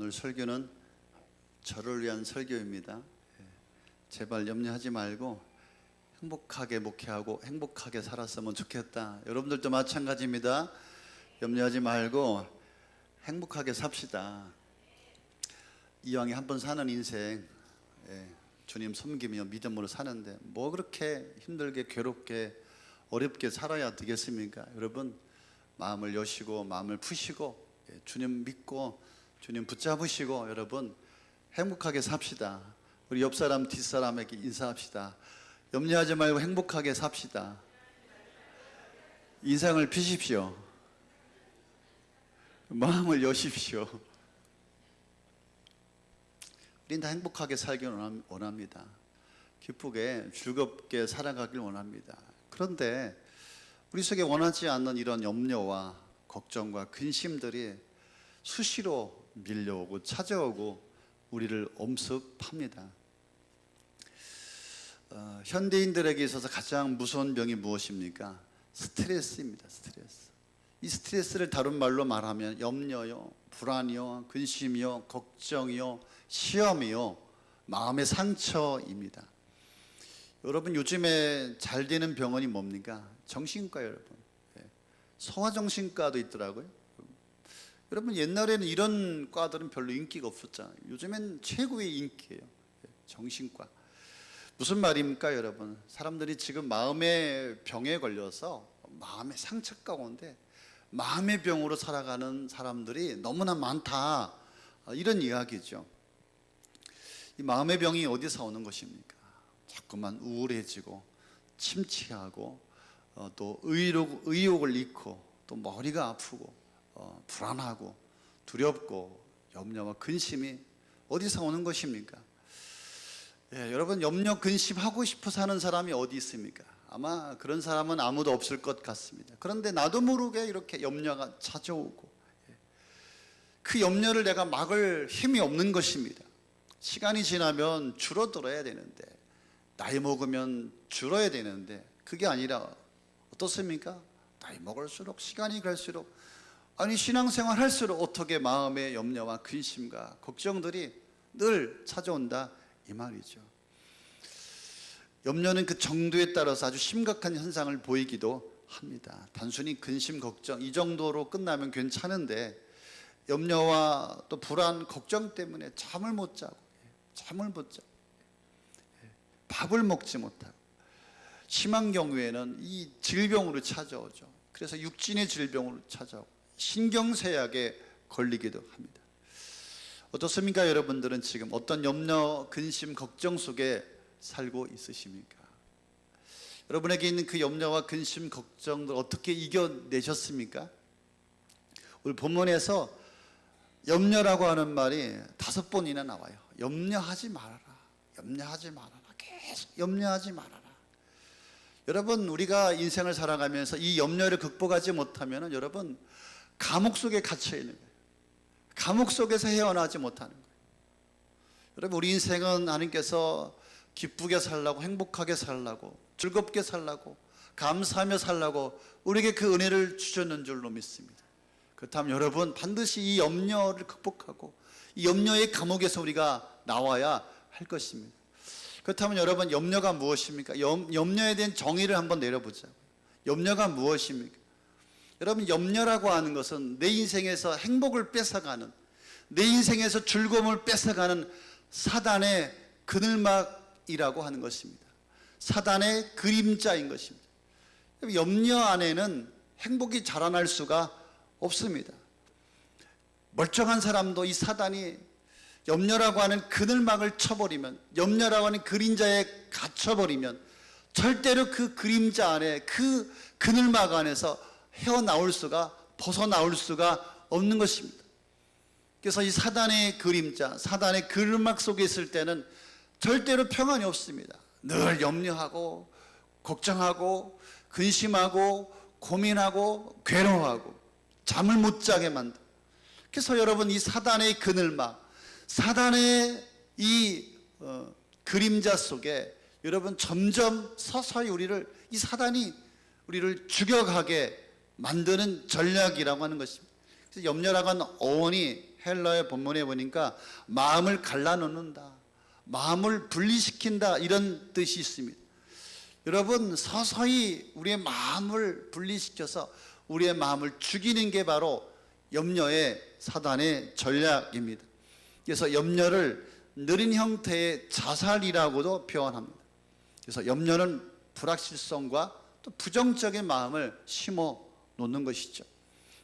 오늘 설교는 저를 위한 설교입니다. 제발 염려하지 말고 행복하게 목회하고 행복하게 살았으면 좋겠다. 여러분들도 마찬가지입니다. 염려하지 말고 행복하게 삽시다. 이왕에 한 번 사는 인생, 주님 섬기며 믿음으로 사는데 뭐 그렇게 힘들게 괴롭게 어렵게 살아야 되겠습니까? 여러분 마음을 여시고 마음을 푸시고 주님 믿고 주님 붙잡으시고 여러분 행복하게 삽시다. 우리 옆사람 뒷사람에게 인사합시다. 염려하지 말고 행복하게 삽시다. 인상을 피십시오. 마음을 여십시오. 우린 다 행복하게 살길 원합니다. 기쁘게 즐겁게 살아가길 원합니다. 그런데 우리 속에 원하지 않는 이런 염려와 걱정과 근심들이 수시로 밀려오고 찾아오고 우리를 엄습합니다. 현대인들에게 있어서 가장 무서운 병이 무엇입니까? 스트레스입니다. 스트레스. 이 스트레스를 다른 말로 말하면 염려요, 불안이요, 근심이요, 걱정이요, 시험이요, 마음의 상처입니다. 여러분 요즘에 잘 되는 병원이 뭡니까? 정신과. 여러분 소아정신과도 있더라고요. 여러분 옛날에는 이런 과들은 별로 인기가 없었잖아요. 요즘엔 최고의 인기예요. 정신과. 무슨 말입니까 여러분? 사람들이 지금 마음의 병에 걸려서 마음의 상처 가운데 마음의 병으로 살아가는 사람들이 너무나 많다, 이런 이야기죠. 이 마음의 병이 어디서 오는 것입니까? 자꾸만 우울해지고 침체하고 또 의욕을 잃고 또 머리가 아프고 불안하고 두렵고 염려와 근심이 어디서 오는 것입니까? 여러분 염려 근심하고 싶어 사는 사람이 어디 있습니까? 아마 그런 사람은 아무도 없을 것 같습니다. 그런데 나도 모르게 이렇게 염려가 찾아오고 그 염려를 내가 막을 힘이 없는 것입니다. 시간이 지나면 줄어들어야 되는데 나이 먹으면 줄어야 되는데 그게 아니라 어떻습니까? 나이 먹을수록 시간이 갈수록 신앙생활 할수록 어떻게 마음의 염려와 근심과 걱정들이 늘 찾아온다 이 말이죠. 염려는 그 정도에 따라서 아주 심각한 현상을 보이기도 합니다. 단순히 근심, 걱정 이 정도로 끝나면 괜찮은데 염려와 또 불안, 걱정 때문에 잠을 못 자고 밥을 먹지 못하고 심한 경우에는 이 질병으로 찾아오죠. 그래서 육진의 질병으로 찾아오고 신경쇠약에 걸리기도 합니다. 어떻습니까? 여러분들은 지금 어떤 염려, 근심, 걱정 속에 살고 있으십니까? 여러분에게 있는 그 염려와 근심, 걱정들 어떻게 이겨내셨습니까? 오늘 본문에서 염려라고 하는 말이 5번이나 나와요. 염려하지 말아라. 염려하지 말아라. 계속 염려하지 말아라. 여러분 우리가 인생을 살아가면서 이 염려를 극복하지 못하면 여러분 감옥 속에 갇혀 있는 거예요. 감옥 속에서 헤어나지 못하는 거예요. 여러분 우리 인생은 하나님께서 기쁘게 살라고 행복하게 살라고 즐겁게 살라고 감사하며 살라고 우리에게 그 은혜를 주셨는 줄로 믿습니다. 그렇다면 여러분 반드시 이 염려를 극복하고 이 염려의 감옥에서 우리가 나와야 할 것입니다. 그렇다면 여러분 염려가 무엇입니까? 염려에 대한 정의를 한번 내려보자고요. 염려가 무엇입니까? 여러분 염려라고 하는 것은 내 인생에서 행복을 뺏어가는, 내 인생에서 즐거움을 뺏어가는 사단의 그늘막이라고 하는 것입니다. 사단의 그림자인 것입니다. 염려 안에는 행복이 자라날 수가 없습니다. 멀쩡한 사람도 이 사단이 염려라고 하는 그늘막을 쳐버리면, 염려라고 하는 그림자에 갇혀버리면 절대로 그 그림자 안에, 그 그늘막 안에서 헤어나올 수가, 벗어나올 수가 없는 것입니다. 그래서 이 사단의 그림자, 사단의 그늘막 속에 있을 때는 절대로 평안이 없습니다. 늘 염려하고 걱정하고 근심하고 고민하고 괴로워하고 잠을 못 자게 만들고, 그래서 여러분 이 사단의 그늘막, 사단의 이 그림자 속에 여러분 점점 서서히 이 사단이 우리를 죽여가게 만드는 전략이라고 하는 것입니다. 그래서 염려라고 하는 어원이 헬라의 본문에 보니까 마음을 갈라놓는다, 마음을 분리시킨다, 이런 뜻이 있습니다. 여러분, 서서히 우리의 마음을 분리시켜서 우리의 마음을 죽이는 게 바로 염려의 사단의 전략입니다. 그래서 염려를 느린 형태의 자살이라고도 표현합니다. 그래서 염려는 불확실성과 또 부정적인 마음을 심어 놓는 것이죠.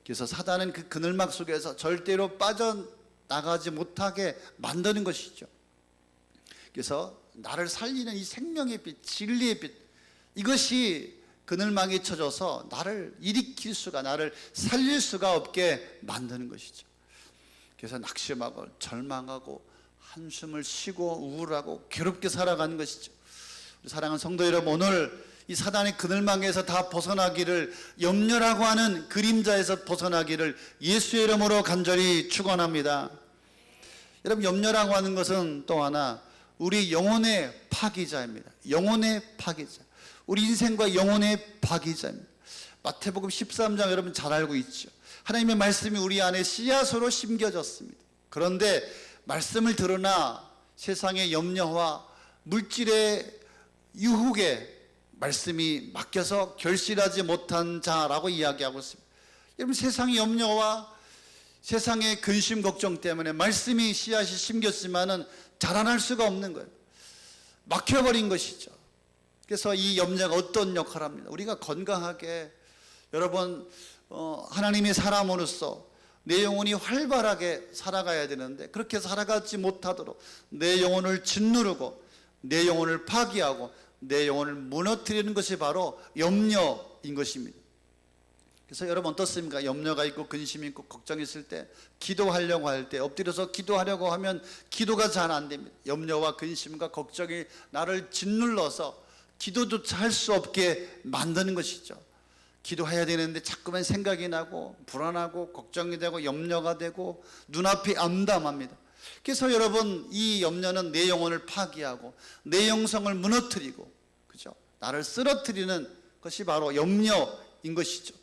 그래서 사단은 그 그늘막 속에서 절대로 빠져나가지 못하게 만드는 것이죠. 그래서 나를 살리는 이 생명의 빛, 진리의 빛, 이것이 그늘막이 쳐져서 나를 일으킬 수가, 나를 살릴 수가 없게 만드는 것이죠. 그래서 낙심하고 절망하고 한숨을 쉬고 우울하고 괴롭게 살아가는 것이죠. 사랑하는 성도 여러분, 오늘 이 사단의 그늘망에서 다 벗어나기를, 염려라고 하는 그림자에서 벗어나기를 예수의 이름으로 간절히 축원합니다. 여러분, 염려라고 하는 것은 또 하나 우리 영혼의 파기자입니다. 영혼의 파기자, 우리 인생과 영혼의 파기자입니다. 마태복음 13장 여러분 잘 알고 있죠. 하나님의 말씀이 우리 안에 씨앗으로 심겨졌습니다. 그런데 말씀을 들으나 세상의 염려와 물질의 유혹에 말씀이 맡겨서 결실하지 못한 자라고 이야기하고 있습니다. 여러분, 세상의 염려와 세상의 근심 걱정 때문에 말씀이 씨앗이 심겼지만은 자라날 수가 없는 거예요. 막혀버린 것이죠. 그래서 이 염려가 어떤 역할을 합니다. 우리가 건강하게, 여러분, 하나님의 사람으로서 내 영혼이 활발하게 살아가야 되는데 그렇게 살아가지 못하도록 내 영혼을 짓누르고 내 영혼을 파기하고 내 영혼을 무너뜨리는 것이 바로 염려인 것입니다. 그래서 여러분 어떻습니까? 염려가 있고 근심이 있고 걱정이 있을 때 기도하려고 할 때, 엎드려서 기도하려고 하면 기도가 잘 안 됩니다. 염려와 근심과 걱정이 나를 짓눌러서 기도조차 할 수 없게 만드는 것이죠. 기도해야 되는데 자꾸만 생각이 나고 불안하고 걱정이 되고 염려가 되고 눈앞이 암담합니다. 그래서 여러분, 이 염려는 내 영혼을 파기하고 내 영성을 무너뜨리고, 그죠? 나를 쓰러뜨리는 것이 바로 염려인 것이죠.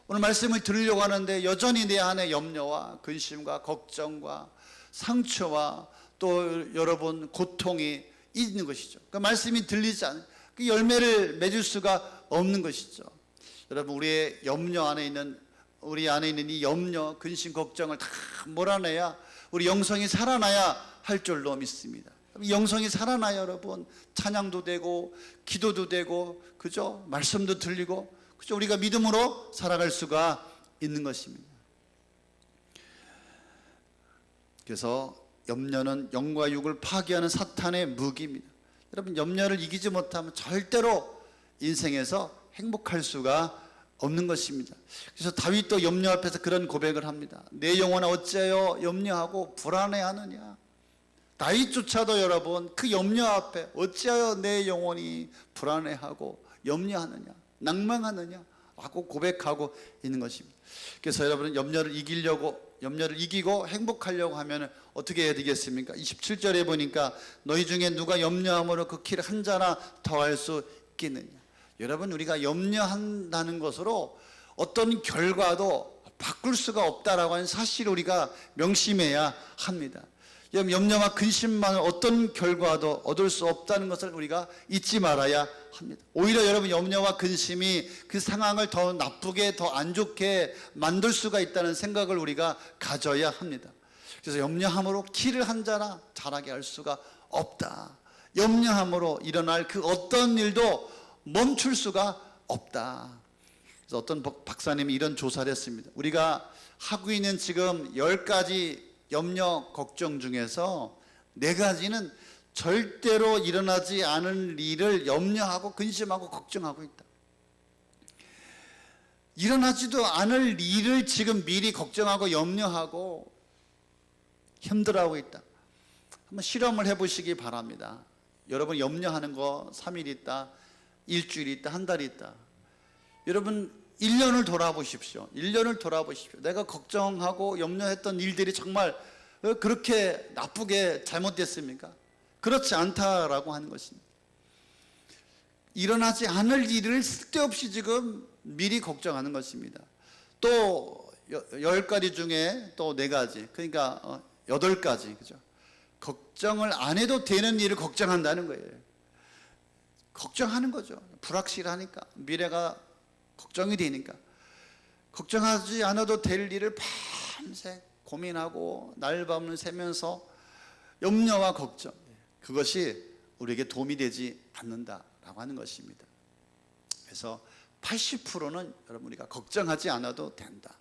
오늘 말씀을 들으려고 하는데 여전히 내 안에 염려와 근심과 걱정과 상처와 또 여러분 고통이 있는 것이죠. 그 말씀이 들리지 않는, 그 열매를 맺을 수가 없는 것이죠. 여러분, 우리의 염려 안에 있는, 우리 안에 있는 이 염려, 근심, 걱정을 다 몰아내야 우리 영성이 살아나야 할 줄로 믿습니다. 영성이 살아나야 여러분 찬양도 되고 기도도 되고, 그죠? 말씀도 들리고, 그죠? 우리가 믿음으로 살아갈 수가 있는 것입니다. 그래서 염려는 영과 육을 파괴하는 사탄의 무기입니다. 여러분, 염려를 이기지 못하면 절대로 인생에서 행복할 수가 없는 것입니다. 그래서 다윗도 염려 앞에서 그런 고백을 합니다. 내 영혼아 어찌하여 염려하고 불안해하느냐. 다윗조차도 여러분 그 염려 앞에 어찌하여 내 영혼이 불안해하고 염려하느냐, 낭망하느냐 하고 고백하고 있는 것입니다. 그래서 여러분은 염려를 이기고 행복하려고 하면 어떻게 해야 되겠습니까? 27절에 보니까 너희 중에 누가 염려함으로 그 길 한 자나 더할 수 있겠느냐. 여러분, 우리가 염려한다는 것으로 어떤 결과도 바꿀 수가 없다라고 하는 사실을 우리가 명심해야 합니다. 염려와 근심만 어떤 결과도 얻을 수 없다는 것을 우리가 잊지 말아야 합니다. 오히려 여러분, 염려와 근심이 그 상황을 더 나쁘게, 더 안 좋게 만들 수가 있다는 생각을 우리가 가져야 합니다. 그래서 염려함으로 길을 한 자나 자라게 할 수가 없다. 염려함으로 일어날 그 어떤 일도 멈출 수가 없다. 그래서 어떤 박사님이 이런 조사를 했습니다. 우리가 하고 있는 지금 10가지 염려, 걱정 중에서 4가지는 절대로 일어나지 않을 일을 염려하고 근심하고 걱정하고 있다. 일어나지도 않을 일을 지금 미리 걱정하고 염려하고 힘들어하고 있다. 한번 실험을 해보시기 바랍니다. 여러분, 염려하는 거 3일 있다, 일주일 있다, 한 달 있다. 여러분 1년을 돌아보십시오. 1년을 돌아보십시오. 내가 걱정하고 염려했던 일들이 정말 그렇게 나쁘게 잘못됐습니까? 그렇지 않다라고 하는 것입니다. 일어나지 않을 일을 쓸데없이 지금 미리 걱정하는 것입니다. 또 10가지 중에 또 4가지, 그러니까 8가지, 그죠? 걱정을 안 해도 되는 일을 걱정한다는 거예요. 걱정하는 거죠. 불확실하니까, 미래가 걱정이 되니까. 걱정하지 않아도 될 일을 밤새 고민하고 날밤을 새면서 염려와 걱정, 그것이 우리에게 도움이 되지 않는다라고 하는 것입니다. 그래서 80%는 여러분 우리가 걱정하지 않아도 된다.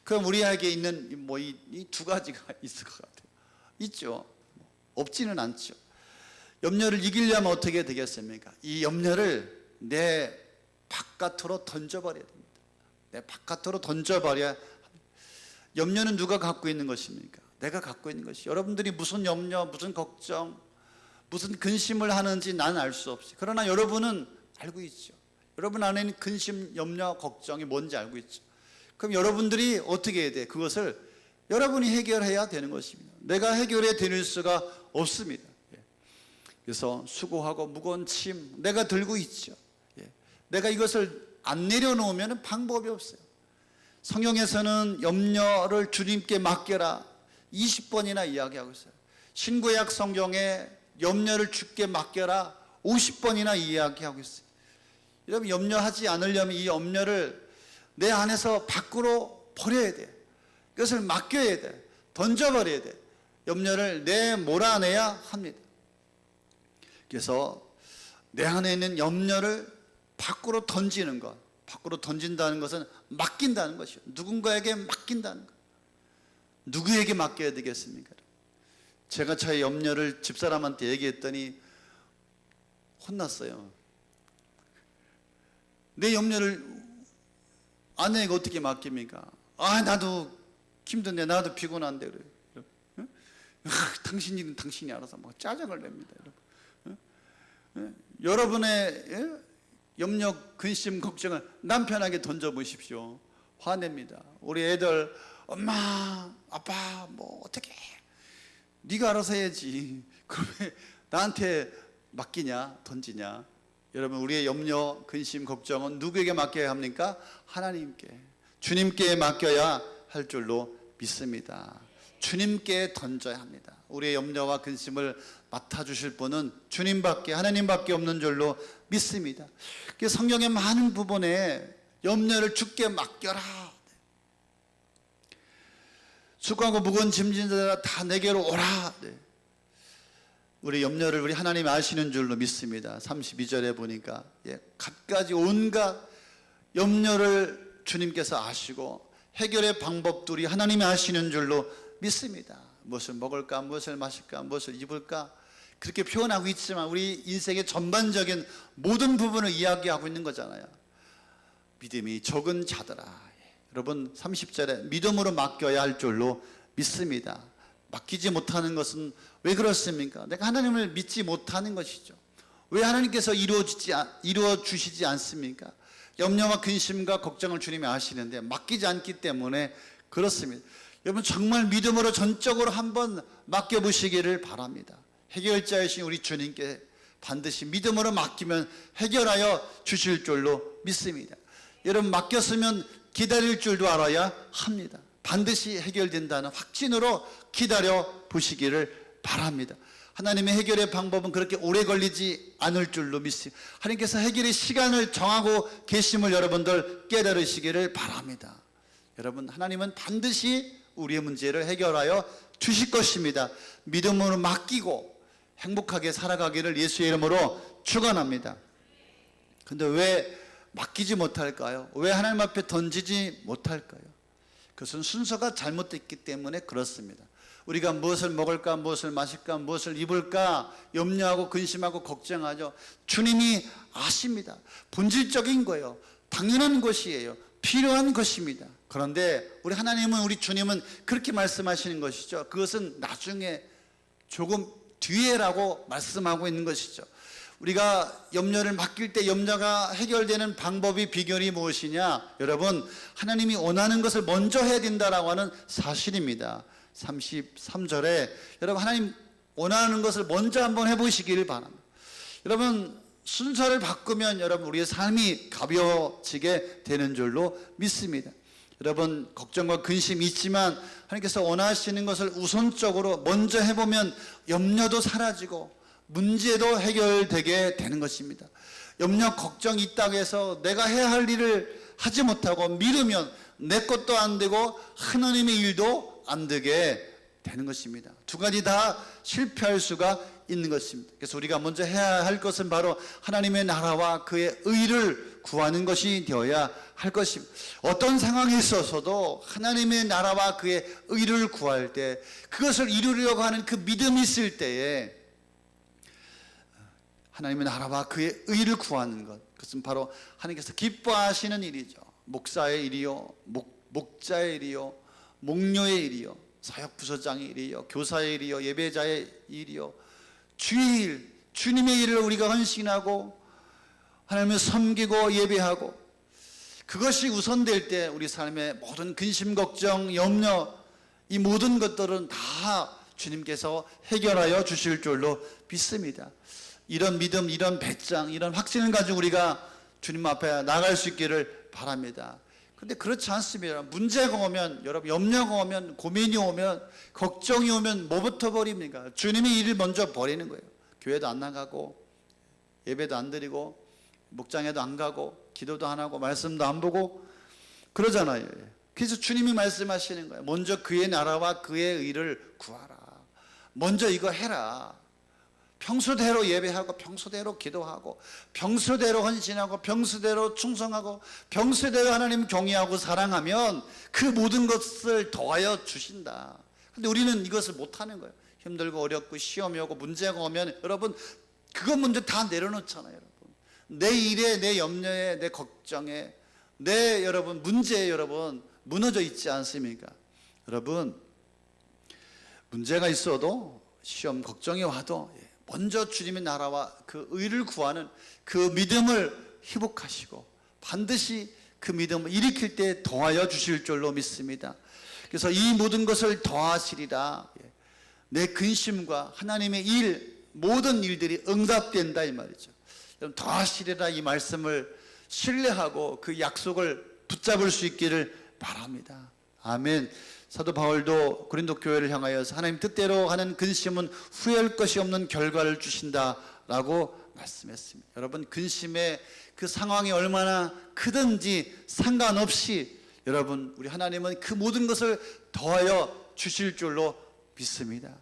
그럼 우리에게 있는 이 2가지가 있을 것 같아요. 있죠. 없지는 않죠. 염려를 이기려면 어떻게 되겠습니까? 이 염려를 내 바깥으로 던져버려야 됩니다. 내 바깥으로 던져버려야 합니다. 염려는 누가 갖고 있는 것입니까? 내가 갖고 있는 것이. 여러분들이 무슨 염려, 무슨 걱정, 무슨 근심을 하는지 나는 알 수 없어요. 그러나 여러분은 알고 있죠. 여러분 안에는 근심, 염려, 걱정이 뭔지 알고 있죠. 그럼 여러분들이 어떻게 해야 돼? 그것을 여러분이 해결해야 되는 것입니다. 내가 해결해 드릴 수가 없습니다. 그래서 수고하고 무거운 짐 내가 들고 있죠. 내가 이것을 안 내려놓으면 방법이 없어요. 성경에서는 염려를 주님께 맡겨라 20번이나 이야기하고 있어요. 신구약 성경에 염려를 주께 맡겨라 50번이나 이야기하고 있어요. 여러분, 염려하지 않으려면 이 염려를 내 안에서 밖으로 버려야 돼. 그것을 맡겨야 돼. 던져버려야 돼. 염려를 몰아내야 합니다. 그래서 내 안에 있는 염려를 밖으로 던지는 것, 밖으로 던진다는 것은 맡긴다는 것이요. 누군가에게 맡긴다는 것. 누구에게 맡겨야 되겠습니까? 제가 저의 염려를 집사람한테 얘기했더니 혼났어요. 내 염려를 아내에게 어떻게 맡깁니까? 나도 힘든데, 나도 피곤한데 그래요. 응? 당신 일은 당신이 알아서 막 짜증을 냅니다. 여러분의 염려, 근심, 걱정을 남편에게 던져보십시오. 화냅니다. 우리 애들, 엄마, 아빠, 어떻게 네가 알아서 해야지. 그럼 왜 나한테 맡기냐, 던지냐? 여러분, 우리의 염려, 근심, 걱정은 누구에게 맡겨야 합니까? 하나님께, 주님께 맡겨야 할 줄로 믿습니다. 주님께 던져야 합니다. 우리의 염려와 근심을 맡아주실 분은 주님밖에, 하나님밖에 없는 줄로 믿습니다. 성경의 많은 부분에 염려를 주께 맡겨라. 수고하고 무거운 짐진 자들아 다 내게로 오라. 우리 염려를 우리 하나님이 아시는 줄로 믿습니다. 32절에 보니까 갖가지 온갖 염려를 주님께서 아시고 해결의 방법들이 하나님이 아시는 줄로 믿습니다. 무엇을 먹을까, 무엇을 마실까, 무엇을 입을까, 그렇게 표현하고 있지만 우리 인생의 전반적인 모든 부분을 이야기하고 있는 거잖아요. 믿음이 적은 자들아, 여러분 30절에 믿음으로 맡겨야 할 줄로 믿습니다. 맡기지 못하는 것은 왜 그렇습니까? 내가 하나님을 믿지 못하는 것이죠. 왜 하나님께서 이루어 주시지 않습니까? 염려와 근심과 걱정을 주님이 아시는데 맡기지 않기 때문에 그렇습니다. 여러분, 정말 믿음으로 전적으로 한번 맡겨보시기를 바랍니다. 해결자이신 우리 주님께 반드시 믿음으로 맡기면 해결하여 주실 줄로 믿습니다. 여러분, 맡겼으면 기다릴 줄도 알아야 합니다. 반드시 해결된다는 확신으로 기다려 보시기를 바랍니다. 하나님의 해결의 방법은 그렇게 오래 걸리지 않을 줄로 믿습니다. 하나님께서 해결의 시간을 정하고 계심을 여러분들 깨달으시기를 바랍니다. 여러분, 하나님은 반드시 우리의 문제를 해결하여 주실 것입니다. 믿음으로 맡기고 행복하게 살아가기를 예수의 이름으로 축원합니다. 근데 왜 맡기지 못할까요? 왜 하나님 앞에 던지지 못할까요? 그것은 순서가 잘못됐기 때문에 그렇습니다. 우리가 무엇을 먹을까, 무엇을 마실까, 무엇을 입을까 염려하고 근심하고 걱정하죠. 주님이 아십니다. 본질적인 거예요. 당연한 것이에요. 필요한 것입니다. 그런데 우리 하나님은, 우리 주님은 그렇게 말씀하시는 것이죠. 그것은 나중에 조금 뒤에라고 말씀하고 있는 것이죠. 우리가 염려를 맡길 때 염려가 해결되는 방법이, 비결이 무엇이냐? 여러분, 하나님이 원하는 것을 먼저 해야 된다라고 하는 사실입니다. 33절에 여러분, 하나님 원하는 것을 먼저 한번 해보시기를 바랍니다. 여러분, 순서를 바꾸면 여러분 우리의 삶이 가벼워지게 되는 줄로 믿습니다. 여러분 걱정과 근심이 있지만 하나님께서 원하시는 것을 우선적으로 먼저 해보면 염려도 사라지고 문제도 해결되게 되는 것입니다. 염려 걱정이 있다고 해서 내가 해야 할 일을 하지 못하고 미루면 내 것도 안 되고 하나님의 일도 안 되게 되는 것입니다. 두 가지 다 실패할 수가 있는 것입니다. 그래서 우리가 먼저 해야 할 것은 바로 하나님의 나라와 그의 의를 구하는 것이 되어야 할 것입니다. 어떤 상황에 있어서도 하나님의 나라와 그의 의를 구할 때, 그것을 이루려고 하는 그 믿음이 있을 때에 하나님의 나라와 그의 의를 구하는 것, 그것은 바로 하나님께서 기뻐하시는 일이죠. 목사의 일이요, 목자의 일이요, 목녀의 일이요, 사역부서장의 일이요, 교사의 일이요, 예배자의 일이요, 주의 일, 주님의 일을 우리가 헌신하고 하나님을 섬기고 예배하고, 그것이 우선될 때 우리 삶의 모든 근심, 걱정, 염려, 이 모든 것들은 다 주님께서 해결하여 주실 줄로 믿습니다. 이런 믿음, 이런 배짱, 이런 확신을 가지고 우리가 주님 앞에 나갈 수 있기를 바랍니다. 그런데 그렇지 않습니다. 문제가 오면, 여러분 염려가 오면, 고민이 오면, 걱정이 오면 뭐부터 버립니까? 주님의 일을 먼저 버리는 거예요. 교회도 안 나가고 예배도 안 드리고 목장에도 안 가고 기도도 안 하고 말씀도 안 보고 그러잖아요. 그래서 주님이 말씀하시는 거예요. 먼저 그의 나라와 그의 의를 구하라. 먼저 이거 해라. 평소대로 예배하고 평소대로 기도하고 평소대로 헌신하고 평소대로 충성하고 평소대로 하나님 경외하고 사랑하면 그 모든 것을 더하여 주신다. 근데 우리는 이것을 못하는 거예요. 힘들고 어렵고 시험이 오고 문제가 오면 여러분 그것 먼저 다 내려놓잖아요. 여러분 내 일에, 내 염려에, 내 걱정에, 내 여러분 문제에 여러분 무너져 있지 않습니까? 여러분 문제가 있어도 시험 걱정이 와도 먼저 주님의 나라와 그 의를 구하는 그 믿음을 회복하시고 반드시 그 믿음을 일으킬 때 더하여 주실 줄로 믿습니다. 그래서 이 모든 것을 더하시리라. 내 근심과 하나님의 일, 모든 일들이 응답된다 이 말이죠. 더하시리라 이 말씀을 신뢰하고 그 약속을 붙잡을 수 있기를 바랍니다. 아멘. 사도 바울도 고린도 교회를 향하여서 하나님 뜻대로 하는 근심은 후회할 것이 없는 결과를 주신다라고 말씀했습니다. 여러분 근심의 그 상황이 얼마나 크든지 상관없이 여러분 우리 하나님은 그 모든 것을 더하여 주실 줄로 믿습니다.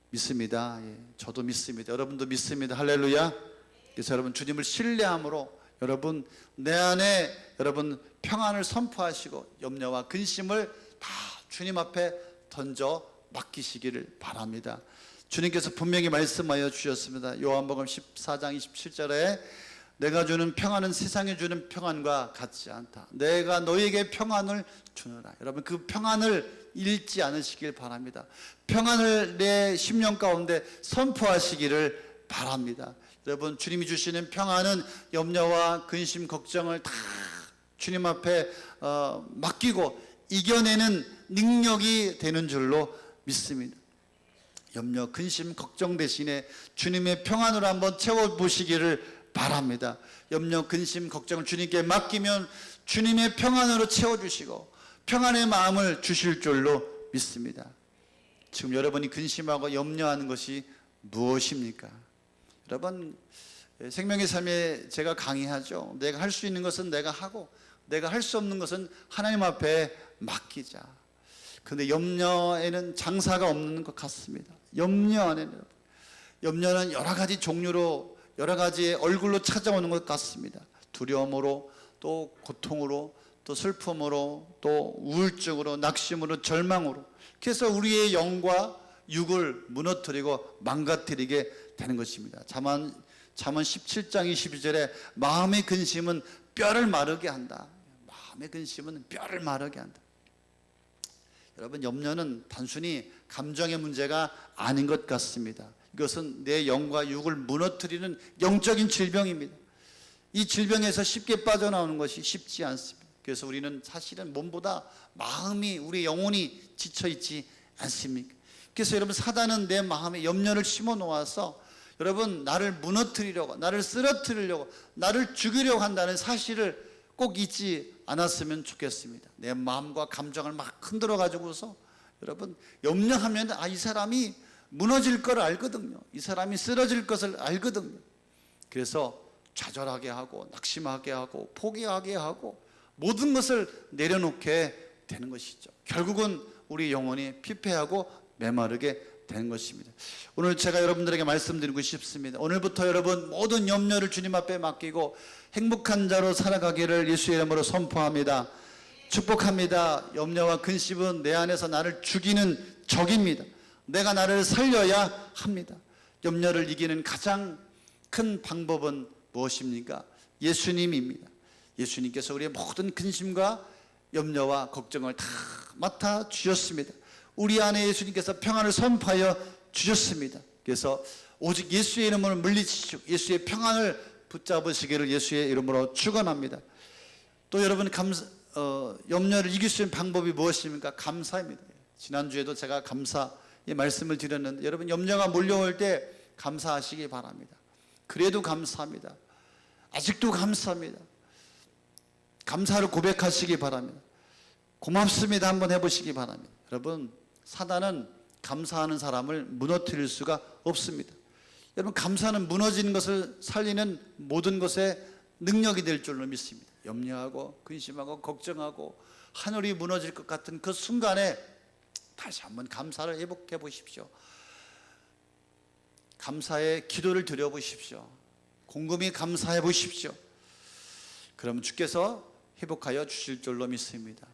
믿습니다. 예, 저도 믿습니다. 여러분도 믿습니다. 할렐루야. 그래서 여러분 주님을 신뢰함으로 여러분 내 안에 여러분 평안을 선포하시고 염려와 근심을 다 주님 앞에 던져 맡기시기를 바랍니다. 주님께서 분명히 말씀하여 주셨습니다. 요한복음 14장 27절에 내가 주는 평안은 세상이 주는 평안과 같지 않다. 내가 너에게 평안을 주노라. 여러분 그 평안을 잃지 않으시길 바랍니다. 평안을 내 심령 가운데 선포하시기를 바랍니다. 여러분 주님이 주시는 평안은 염려와 근심 걱정을 다 주님 앞에 맡기고 이겨내는 능력이 되는 줄로 믿습니다. 염려, 근심, 걱정 대신에 주님의 평안으로 한번 채워보시기를 바랍니다. 염려, 근심, 걱정을 주님께 맡기면 주님의 평안으로 채워주시고 평안의 마음을 주실 줄로 믿습니다. 지금 여러분이 근심하고 염려하는 것이 무엇입니까? 여러분 생명의 삶에 제가 강의하죠. 내가 할 수 있는 것은 내가 하고 내가 할 수 없는 것은 하나님 앞에 맡기자. 그런데 염려에는 장사가 없는 것 같습니다. 염려 안에는 염려는 여러 가지 종류로 여러 가지의 얼굴로 찾아오는 것 같습니다. 두려움으로 또 고통으로 또 슬픔으로 또 우울증으로 낙심으로 절망으로 그래서 우리의 영과 육을 무너뜨리고 망가뜨리게 되는 것입니다. 잠언 17장 22절에 마음의 근심은 뼈를 마르게 한다. 마음의 근심은 뼈를 마르게 한다. 여러분 염려는 단순히 감정의 문제가 아닌 것 같습니다. 이것은 내 영과 육을 무너뜨리는 영적인 질병입니다. 이 질병에서 쉽게 빠져나오는 것이 쉽지 않습니다. 그래서 우리는 사실은 몸보다 마음이 우리 영혼이 지쳐있지 않습니까? 그래서 여러분 사단은 내 마음에 염려를 심어 놓아서 여러분 나를 무너뜨리려고 나를 쓰러뜨리려고 나를 죽이려고 한다는 사실을 꼭 잊지 않았으면 좋겠습니다. 내 마음과 감정을 막 흔들어 가지고서 여러분 염려하면 이 사람이 무너질 걸 알거든요. 이 사람이 쓰러질 것을 알거든요. 그래서 좌절하게 하고 낙심하게 하고 포기하게 하고 모든 것을 내려놓게 되는 것이죠. 결국은 우리 영혼이 피폐하고 메마르게 되는 것입니다. 오늘 제가 여러분들에게 말씀드리고 싶습니다. 오늘부터 여러분 모든 염려를 주님 앞에 맡기고 행복한 자로 살아가기를 예수의 이름으로 선포합니다. 축복합니다. 염려와 근심은 내 안에서 나를 죽이는 적입니다. 내가 나를 살려야 합니다. 염려를 이기는 가장 큰 방법은 무엇입니까? 예수님입니다. 예수님께서 우리의 모든 근심과 염려와 걱정을 다 맡아 주셨습니다. 우리 안에 예수님께서 평안을 선포하여 주셨습니다. 그래서 오직 예수의 이름으로 물리치시고 예수의 평안을 붙잡으시기를 예수의 이름으로 축원합니다. 또 여러분 염려를 이길 수 있는 방법이 무엇입니까? 감사입니다. 지난주에도 제가 감사의 말씀을 드렸는데 여러분 염려가 몰려올 때 감사하시기 바랍니다. 그래도 감사합니다. 아직도 감사합니다. 감사를 고백하시기 바랍니다. 고맙습니다 한번 해보시기 바랍니다. 여러분 사단은 감사하는 사람을 무너뜨릴 수가 없습니다. 여러분 감사는 무너지는 것을 살리는 모든 것의 능력이 될 줄로 믿습니다. 염려하고 근심하고 걱정하고 하늘이 무너질 것 같은 그 순간에 다시 한번 감사를 회복해 보십시오. 감사의 기도를 드려보십시오. 곰곰이 감사해 보십시오. 그러면 주께서 회복하여 주실 줄로 믿습니다.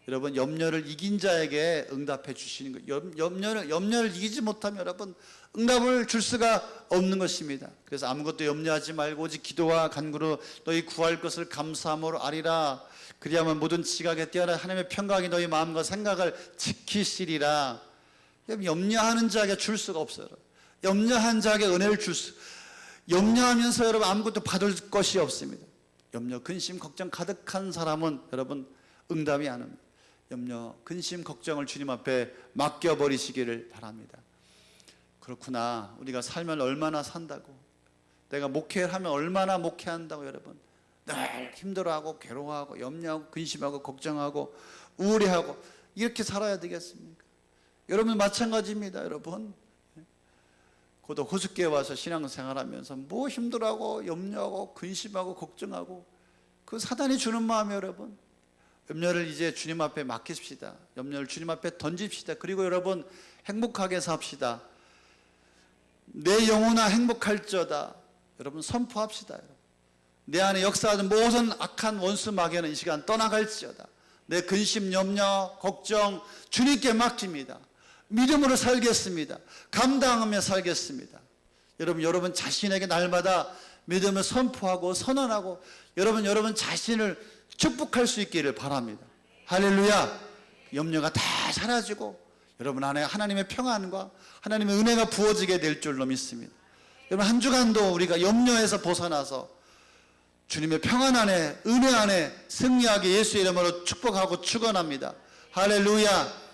여러분 염려를 이긴 자에게 응답해 주시는 거예요. 염려를 이기지 못하면 여러분 응답을 줄 수가 없는 것입니다. 그래서 아무것도 염려하지 말고 오직 기도와 간구로 너희 구할 것을 감사함으로 아리라. 그리하면 모든 지각에 뛰어난 하나님의 평강이 너희 마음과 생각을 지키시리라. 염려하는 자에게 줄 수가 없어요. 염려한 자에게 은혜를 염려하면서 여러분 아무것도 받을 것이 없습니다. 염려, 근심, 걱정 가득한 사람은 여러분 응답이 안 옵니다. 염려, 근심, 걱정을 주님 앞에 맡겨버리시기를 바랍니다. 그렇구나. 우리가 살면 얼마나 산다고, 내가 목회를 하면 얼마나 목회한다고 여러분 늘 힘들어하고 괴로워하고 염려하고 근심하고 걱정하고 우울해하고 이렇게 살아야 되겠습니까? 여러분 마찬가지입니다. 여러분 고도 호숫가에 와서 신앙생활하면서 뭐 힘들어하고 염려하고 근심하고 걱정하고 그 사단이 주는 마음이에요. 여러분 염려를 이제 주님 앞에 맡깁시다. 염려를 주님 앞에 던집시다. 그리고 여러분 행복하게 삽시다. 내 영혼아 행복할저다. 여러분 선포합시다. 여러분. 내 안에 역사하는 모든 악한 원수 마귀는 이 시간 떠나갈지어다. 내 근심, 염려, 걱정 주님께 맡깁니다. 믿음으로 살겠습니다. 감당하며 살겠습니다. 여러분 자신에게 날마다 믿음을 선포하고 선언하고 여러분 자신을 축복할 수 있기를 바랍니다. 할렐루야. 염려가 다 사라지고 여러분 안에 하나님의 평안과 하나님의 은혜가 부어지게 될 줄로 믿습니다. 여러분 한 주간도 우리가 염려에서 벗어나서 주님의 평안 안에 은혜 안에 승리하게 예수의 이름으로 축복하고 축원합니다. 할렐루야.